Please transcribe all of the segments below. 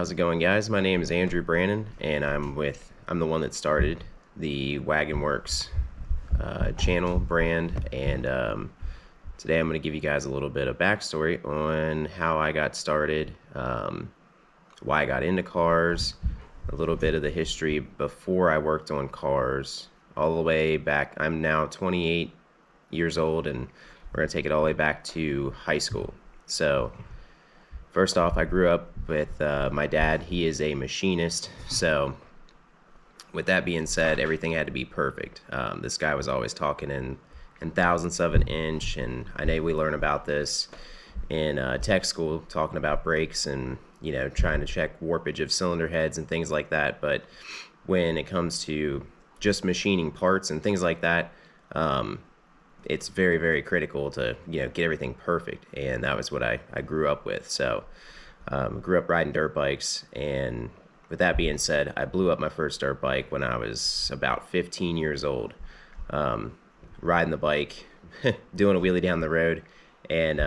how's it going, guys? My name is Andrew Brannon, and I'm the one that started the Wagon Works channel brand, and today I'm going to give you guys a little bit of backstory on how I got started, why I got into cars, a little bit of the history before I worked on cars, all the way back. I'm now 28 years old, and we're going to take it all the way back to high school. So first off, I grew up with my dad. He is a machinist, so with that being said, everything had to be perfect. This guy was always talking in thousandths of an inch, and I know we learn about this in tech school, talking about brakes and trying to check warpage of cylinder heads and things like that. But when it comes to just machining parts and things like that, it's very, very critical to get everything perfect, and that was what I grew up with. So grew up riding dirt bikes, and with that being said, I blew up my first dirt bike when I was about 15 years old, riding the bike, doing a wheelie down the road, and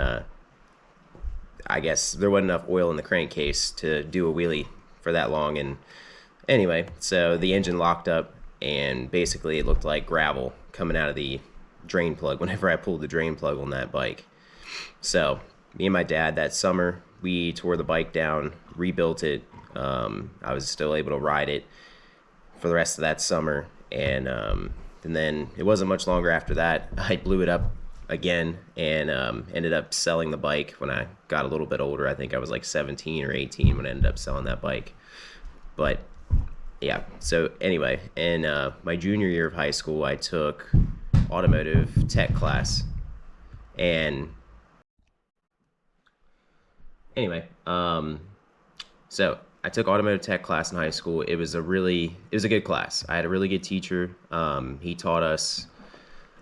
I guess there wasn't enough oil in the crankcase to do a wheelie for that long. And anyway, so the engine locked up, and basically it looked like gravel coming out of the drain plug whenever I pulled the drain plug on that bike. So me and my dad, that summer, we tore the bike down, rebuilt it. I was still able to ride it for the rest of that summer, and then it wasn't much longer after that I blew it up again, and ended up selling the bike when I got a little bit older. I think I was like 17 or 18 when I ended up selling that bike. But yeah, so anyway, in my junior year of high school, I took automotive tech class. And anyway, so I took automotive tech class in high school. It was a good class. I had a really good teacher. He taught us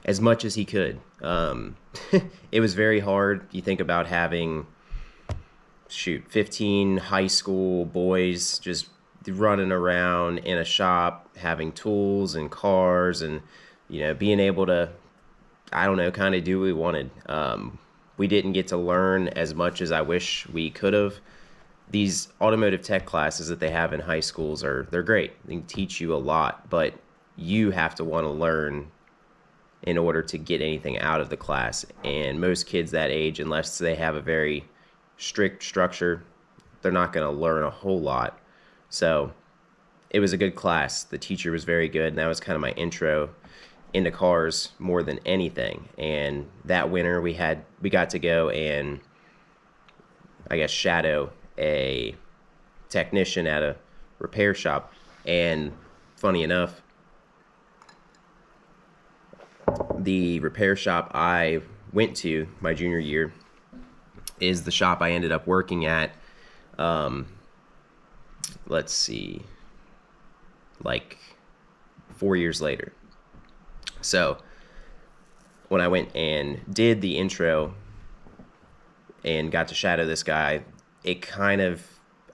as much as he could. It was very hard. You think about having 15 high school boys just running around in a shop, having tools and cars, and being able to, I don't know, kind of do what we wanted. We didn't get to learn as much as I wish we could have. These automotive tech classes that they have in high schools they're great. They can teach you a lot, but you have to want to learn in order to get anything out of the class. And most kids that age, unless they have a very strict structure, they're not going to learn a whole lot. So it was a good class. The teacher was very good, and that was kind of my intro into cars more than anything. And that winter we got to go and, I guess, shadow a technician at a repair shop. And funny enough, the repair shop I went to my junior year is the shop I ended up working at, let's see, like 4 years later. So when I went and did the intro and got to shadow this guy, I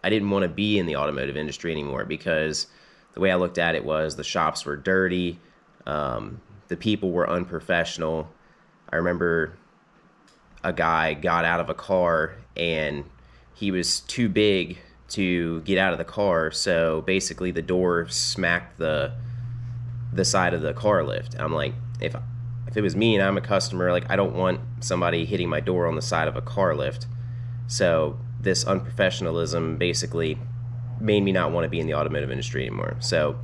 didn't want to be in the automotive industry anymore, because the way I looked at it was the shops were dirty, the people were unprofessional. I remember a guy got out of a car and he was too big to get out of the car, so basically the door smacked the side of the car lift. I'm like, if it was me and I'm a customer, like, I don't want somebody hitting my door on the side of a car lift. So this unprofessionalism basically made me not want to be in the automotive industry anymore. So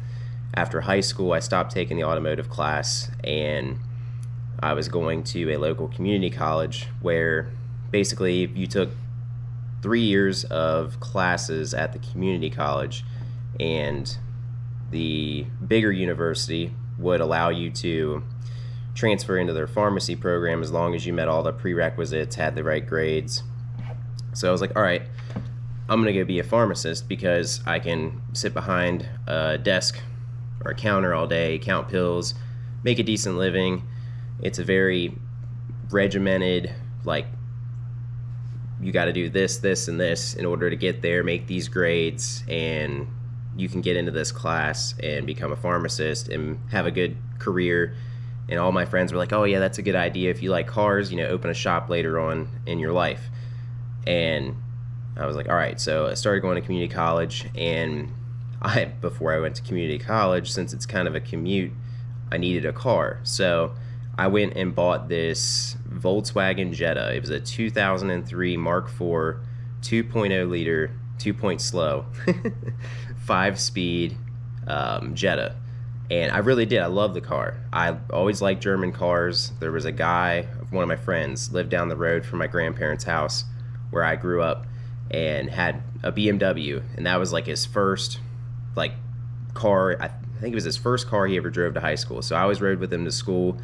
after high school, I stopped taking the automotive class, and I was going to a local community college where basically you took 3 years of classes at the community college, and the bigger university would allow you to transfer into their pharmacy program as long as you met all the prerequisites, had the right grades. So I was like, all right, I'm gonna go be a pharmacist, because I can sit behind a desk or a counter all day, count pills, make a decent living. It's a very regimented, like, you got to do this, this, and this in order to get there, make these grades, and you can get into this class and become a pharmacist and have a good career. And all my friends were like, oh yeah, that's a good idea. If you like cars, open a shop later on in your life. And I was like, all right. So I started going to community college, and before I went to community college, since it's kind of a commute, I needed a car. So I went and bought this Volkswagen Jetta. It was a 2003 Mark IV 2.0 liter, 2 point slow, 5 speed Jetta. And I really did. I love the car. I always liked German cars. There was a guy, one of my friends, lived down the road from my grandparents' house where I grew up, and had a BMW, and that was like his first like car. I think it was his first car he ever drove to high school. So I always rode with him to school,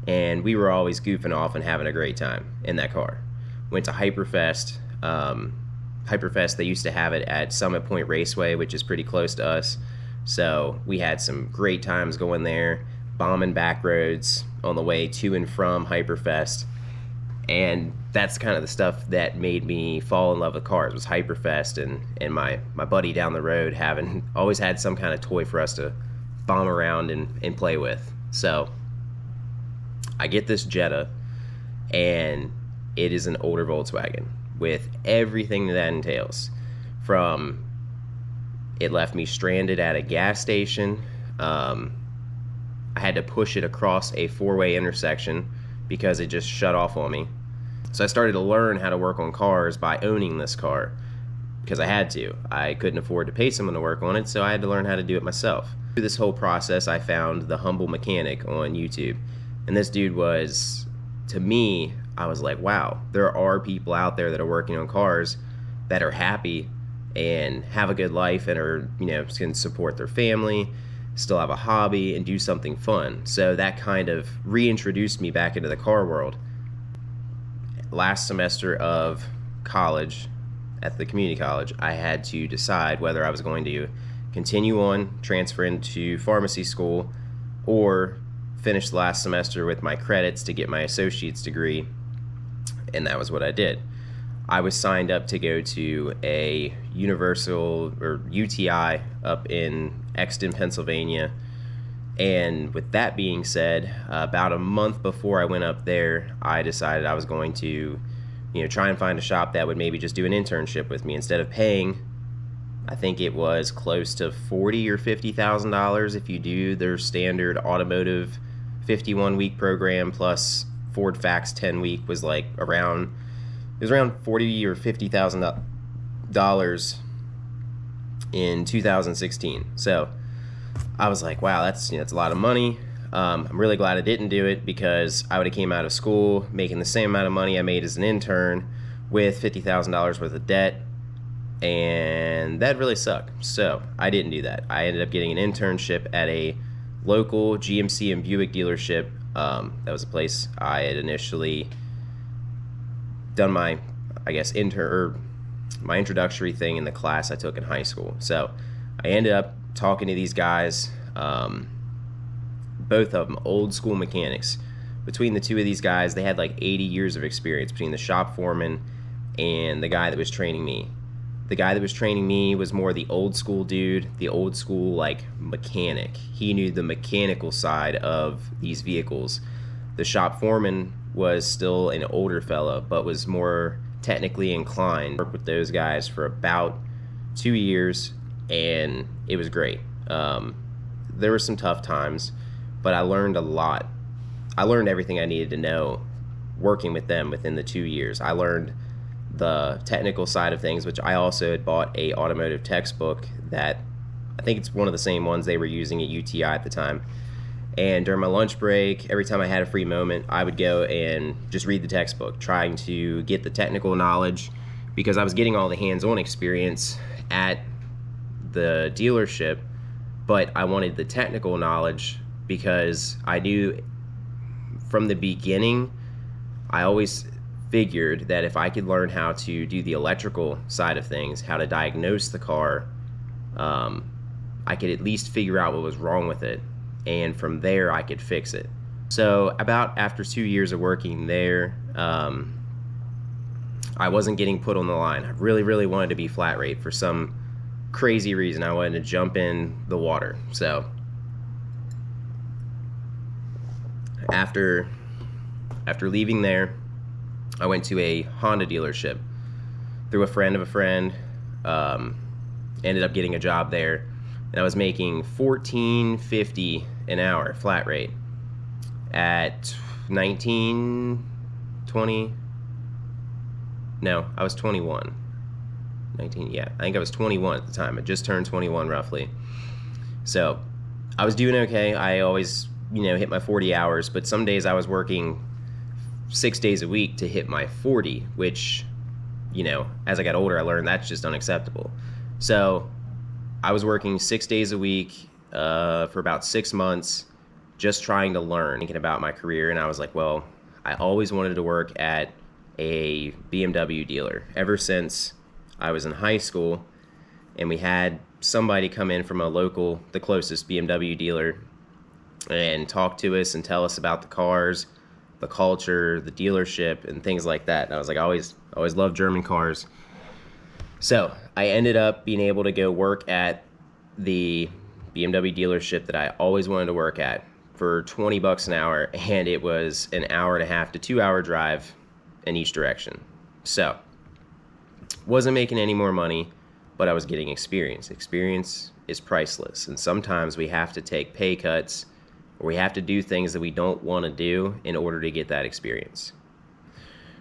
and we were always goofing off and having a great time in that car. Went to Hyperfest. Hyperfest, they used to have it at Summit Point Raceway, which is pretty close to us. So we had some great times going there, bombing back roads on the way to and from Hyperfest. And that's kind of the stuff that made me fall in love with cars, was Hyperfest, and my buddy down the road having always had some kind of toy for us to bomb around and play with. So I get this Jetta, and it is an older Volkswagen with everything that entails. From it left me stranded at a gas station. I had to push it across a four-way intersection because it just shut off on me. So I started to learn how to work on cars by owning this car, because I had to. I couldn't afford to pay someone to work on it, so I had to learn how to do it myself. Through this whole process, I found The Humble Mechanic on YouTube. And this dude was, to me, I was like, wow, there are people out there that are working on cars that are happy and have a good life and are, can support their family, still have a hobby, and do something fun. So that kind of reintroduced me back into the car world. Last semester of college, at the community college, I had to decide whether I was going to continue on, transfer into pharmacy school, or finish the last semester with my credits to get my associate's degree, and that was what I did. I was signed up to go to a Universal, or UTI, up in Exton, Pennsylvania. And with that being said, about a month before I went up there, I decided I was going to, try and find a shop that would maybe just do an internship with me instead of paying. I think it was close to $40,000 or $50,000 if you do their standard automotive 51-week program plus Ford Fax 10-week was like around. It was around $40,000 or $50,000 in 2016. So I was like, wow, that's a lot of money. I'm really glad I didn't do it, because I would have came out of school making the same amount of money I made as an intern with $50,000 worth of debt, and that really sucked. So I didn't do that. I ended up getting an internship at a local GMC and Buick dealership. That was a place I had initially done my, my introductory thing in the class I took in high school. So I ended up talking to these guys, both of them old school mechanics. Between the two of these guys, they had like 80 years of experience, between the shop foreman and the guy that was training me. The guy that was training me was more the old school dude, the old school like mechanic. He knew the mechanical side of these vehicles. The shop foreman was still an older fella, but was more technically inclined. I worked with those guys for about 2 years, and it was great. There were some tough times, but I learned a lot. I learned everything I needed to know working with them within the 2 years. I learned the technical side of things, which I also had bought a automotive textbook that I think it's one of the same ones they were using at UTI at the time. And during my lunch break, every time I had a free moment, I would go and just read the textbook, trying to get the technical knowledge, because I was getting all the hands-on experience at the dealership, but I wanted the technical knowledge because I knew from the beginning, I always figured that if I could learn how to do the electrical side of things, how to diagnose the car, I could at least figure out what was wrong with it, and from there I could fix it. So about after 2 years of working there, I wasn't getting put on the line. I really wanted to be flat rate for some crazy reason. I wanted to jump in the water. So after leaving there, I went to a Honda dealership. through a friend of a friend. Um, Ended up getting a job there, and I was making $14.50 an hour flat rate at 19, 20. No, I was 21. 19, yeah, I think I was 21 at the time. I just turned 21 roughly. So I was doing okay. I always, hit my 40 hours, but some days I was working 6 days a week to hit my 40, which, as I got older, I learned that's just unacceptable. So I was working 6 days a week for about 6 months, just trying to learn, thinking about my career. And I was like, well, I always wanted to work at a BMW dealer ever since I was in high school. And we had somebody come in from the closest BMW dealer, and talk to us and tell us about the cars, the culture, the dealership, and things like that. And I was like, I always loved German cars. So I ended up being able to go work at the BMW dealership that I always wanted to work at for $20 an hour, and it was an hour and a half to 2 hour drive in each direction. So wasn't making any more money, but I was getting experience. Experience is priceless, and sometimes we have to take pay cuts, or we have to do things that we don't want to do in order to get that experience.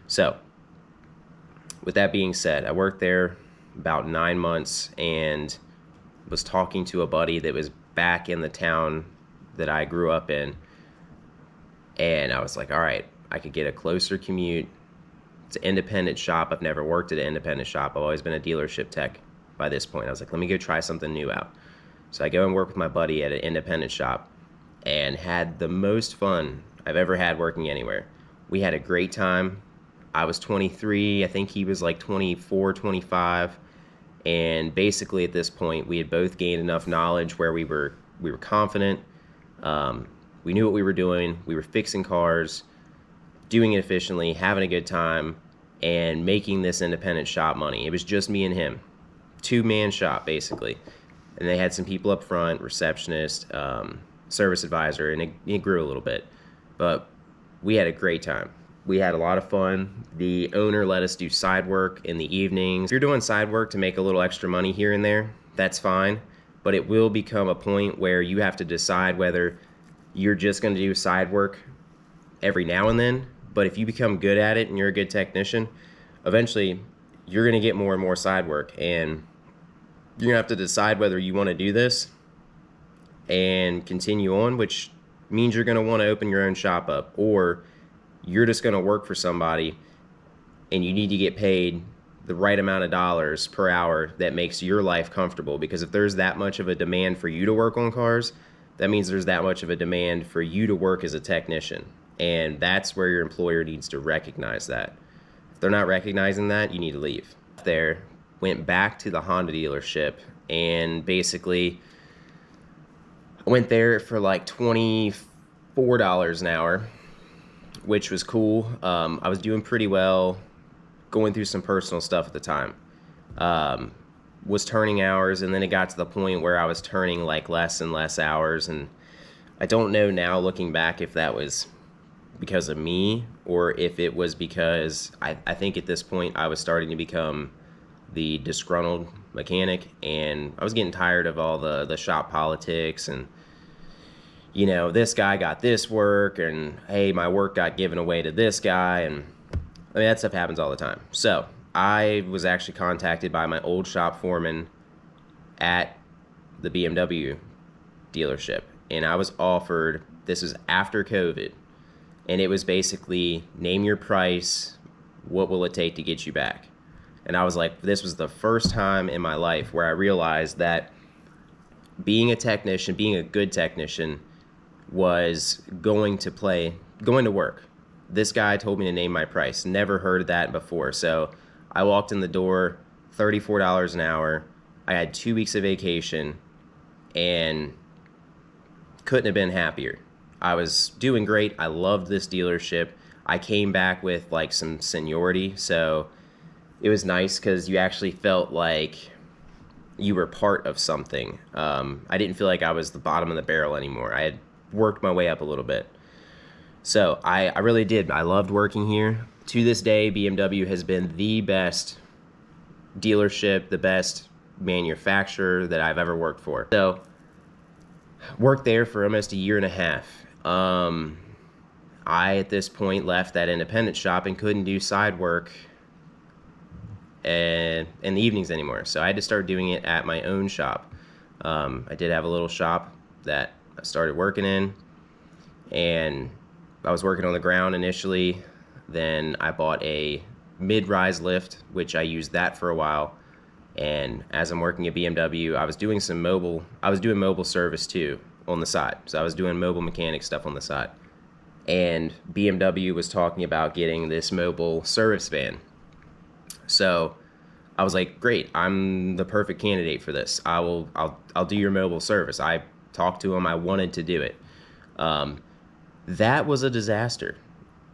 So with that being said, I worked there about 9 months and was talking to a buddy that was back in the town that I grew up in, and I was like, all right, I could get a closer commute. It's an independent shop. I've never worked at an independent shop. I've always been a dealership tech by this point. I was like, let me go try something new out. So I go and work with my buddy at an independent shop and had the most fun I've ever had working anywhere. We had a great time. I was 23. I think he was like 24, 25. And basically at this point, we had both gained enough knowledge where we were confident. We knew what we were doing. We were fixing cars, doing it efficiently, having a good time, and making this independent shop money. It was just me and him. 2-man shop, basically. And they had some people up front, receptionist, service advisor, and it grew a little bit. But we had a great time. We had a lot of fun. The owner let us do side work in the evenings. If you're doing side work to make a little extra money here and there, that's fine. But it will become a point where you have to decide whether you're just going to do side work every now and then. But if you become good at it and you're a good technician, eventually you're going to get more and more side work. And you're going to have to decide whether you want to do this and continue on, which means you're going to want to open your own shop up, or you're just going to work for somebody and you need to get paid the right amount of dollars per hour that makes your life comfortable. Because if there's that much of a demand for you to work on cars, that means there's that much of a demand for you to work as a technician. And that's where your employer needs to recognize that. If they're not recognizing that, you need to leave. There, went back to the Honda dealership, and basically I went there for like $24 an hour, which was cool. I was doing pretty well, going through some personal stuff at the time. Was turning hours, and then it got to the point where I was turning like less and less hours. And I don't know now, looking back, if that was because of me or if it was because I think at this point I was starting to become the disgruntled mechanic, and I was getting tired of all the shop politics and, this guy got this work, and hey, my work got given away to this guy, and I mean, that stuff happens all the time. So I was actually contacted by my old shop foreman at the BMW dealership, and I was offered, this was after COVID, and it was basically, name your price, what will it take to get you back? And I was like, this was the first time in my life where I realized that being a technician, being a good technician, was going to work. This guy told me to name my price. Never heard of that before. So I walked in the door, $34 an hour. I had 2 weeks of vacation and couldn't have been happier. I was doing great. I loved this dealership. I came back with like some seniority, so it was nice because you actually felt like you were part of something. I didn't feel like I was the bottom of the barrel anymore. I had worked my way up a little bit. So I really did. I loved working here. To this day, BMW has been the best dealership, the best manufacturer that I've ever worked for. So worked there for almost a year and a half. I, at this point, left that independent shop and couldn't do side work in the evenings anymore. So I had to start doing it at my own shop. I did have a little shop that I started working in, and I was working on the ground initially. Then I bought a mid-rise lift, which I used that for a while. And as I'm working at BMW, I was doing mobile service too on the side. So I was doing mobile mechanic stuff on the side. And BMW was talking about getting this mobile service van. So I was like, great, I'm the perfect candidate for this. I'll do your mobile service. I talked to him. I wanted to do it. That was a disaster.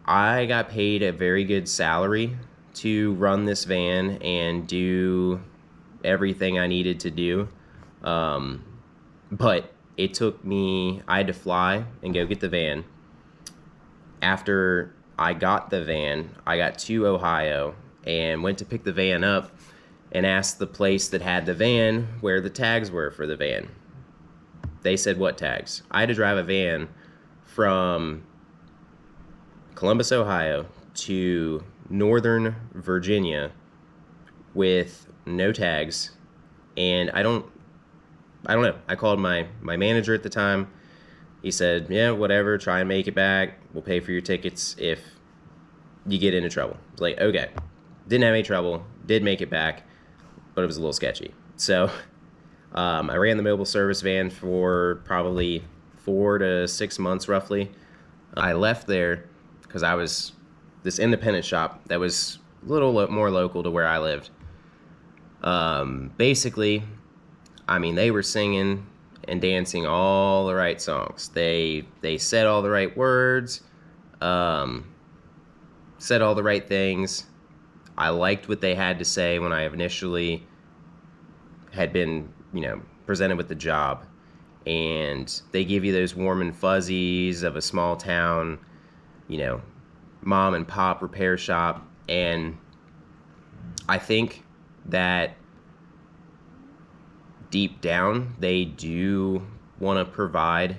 I got paid a very good salary to run this van and do everything I needed to do. But it took me, I had to fly and go get the van. After I got the van, I got to Ohio and went to pick the van up and asked the place that had the van where the tags were for the van. They said, what tags? I had to drive a van from Columbus, Ohio to Northern Virginia with no tags. And I don't know. I called my manager at the time. He said, yeah, whatever, try and make it back. We'll pay for your tickets if you get into trouble. I was like, okay. Didn't have any trouble. Did make it back, but it was a little sketchy. So I ran the mobile service van for probably 4 to 6 months roughly. I left there because I was this independent shop that was a little more local to where I lived. Basically, I mean, they were singing and dancing all the right songs. They said all the right words, said all the right things. I liked what they had to say when I initially had been, presented with the job. And they give you those warm and fuzzies of a small town, mom and pop repair shop. And I think that deep down, they do want to provide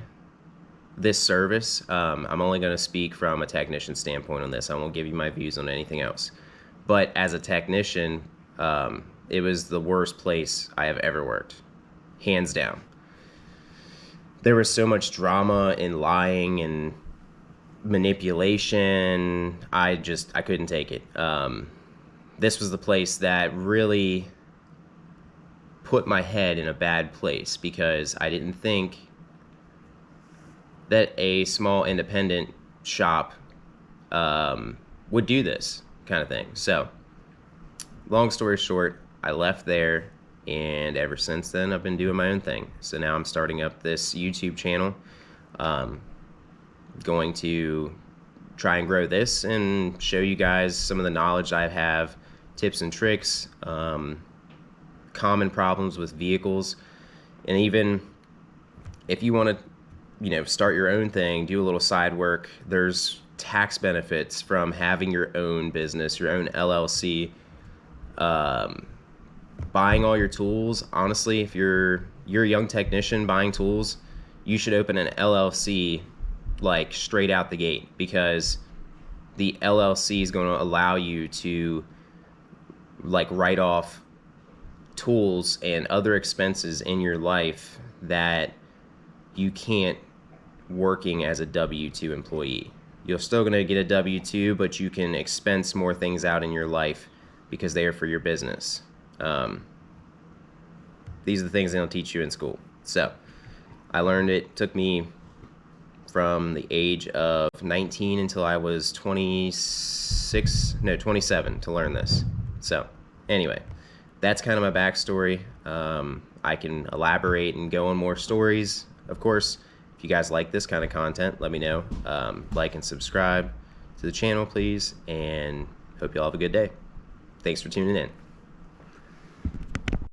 this service. I'm only going to speak from a technician standpoint on this. I won't give you my views on anything else. But as a technician, it was the worst place I have ever worked, hands down. There was so much drama and lying and manipulation. I couldn't take it. This was the place that really put my head in a bad place because I didn't think that a small independent shop would do this kind of thing. So, long story short, I left there, and ever since then, I've been doing my own thing. So now I'm starting up this YouTube channel. Going to try and grow this and show you guys some of the knowledge I have, tips and tricks, common problems with vehicles, and even if you want to start your own thing, do a little side work, there's tax benefits from having your own business, your own LLC. Buying all your tools, honestly, if you're a young technician buying tools, you should open an LLC like straight out the gate, because the LLC is going to allow you to like write off tools and other expenses in your life that you can't working as a W-2 employee. You're still going to get a W-2, but you can expense more things out in your life because they are for your business. These are the things they don't teach you in school. So I learned it. Took me from the age of 19 until I was 27 to learn this. So anyway, that's kind of my backstory. I can elaborate and go on more stories. Of course, if you guys like this kind of content, let me know. Like and subscribe to the channel, please, and hope you all have a good day. Thanks for tuning in.